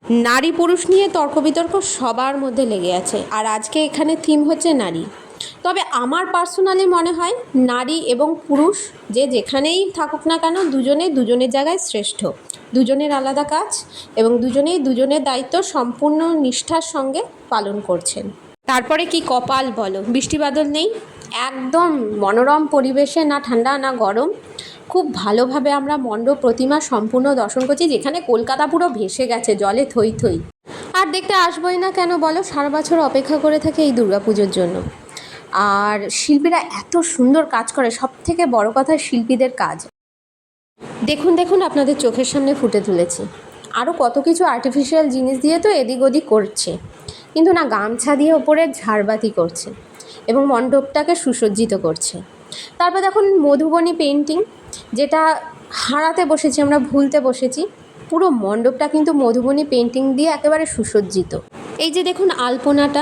নারী পুরুষ নিয়ে তর্ক বিতর্ক সবার মধ্যে লেগে আছে, আর আজকে এখানে থিম হচ্ছে নারী। তবে আমার পার্সোনালি মনে হয় নারী এবং পুরুষ যে যেখানেই থাকুক না কেন দুজনে দুজনের জায়গায় শ্রেষ্ঠ। দুজনের আলাদা কাজ এবং দুজনেই দুজনের দায়িত্ব সম্পূর্ণ নিষ্ঠার সঙ্গে পালন করছেন। তারপরে কি কপাল বলো, বৃষ্টি বাদল নেই, একদম মনোরম পরিবেশে, না ঠান্ডা না গরম, খুব ভালোভাবে আমরা মণ্ডপ প্রতিমা সম্পূর্ণ দর্শন করছি, যেখানে কলকাতা পুরো ভেসে গেছে জলে থই থই। আর দেখতে আসবোই না কেন বলো, সারা বছর অপেক্ষা করে থাকে এই দুর্গাপুজোর জন্য। আর শিল্পীরা এত সুন্দর কাজ করে, সব থেকে বড় কথা শিল্পীদের কাজ দেখুন দেখুন আপনাদের চোখের সামনে ফুটে তুলেছি। আরও কত কিছু আর্টিফিশিয়াল জিনিস দিয়ে তো এদিক ওদিক করছে, কিন্তু না, গামছা দিয়ে ওপরে ঝাড়বাতি করছে এবং মণ্ডপটাকে সুসজ্জিত করছে। তারপর দেখুন মধুবনী পেন্টিং, যেটা হারাতে বসেছি আমরা, ভুলতে বসেছি। পুরো মণ্ডপটা কিন্তু মধুবনী পেন্টিং দিয়ে একেবারে সুসজ্জিত। এই যে দেখুন আলপনাটা,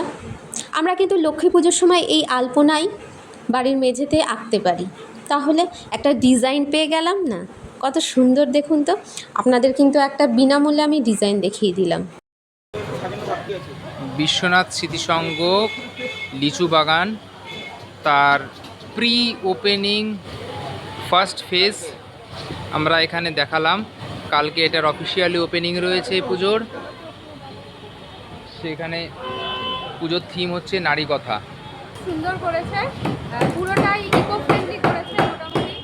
আমরা কিন্তু লক্ষ্মী পুজোর সময় এই আলপনাই বাড়ির মেঝেতে আঁকতে পারি, তাহলে একটা ডিজাইন পেয়ে গেলাম না? কত সুন্দর দেখুন তো। আপনাদের কিন্তু একটা বিনামূল্যে আমি ডিজাইন দেখিয়ে দিলাম। বিশ্বনাথ স্মৃতিসংঘ লিচু বাগান, তার প্রি ওপেনিং ফার্স্ট ফেজ আমরা এখানে দেখালাম। কালকে এটার অফিসিয়ালি ওপেনিং রয়েছে পুজোর। সেখানে পুজোর থিম হচ্ছে নারী কথা। সুন্দর করেছে, পুরোটাই ইকো ফ্রেন্ডলি করেছে। মোটামুটি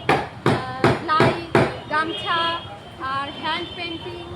লাইট, গামছা আর হ্যান্ড পেন্টিং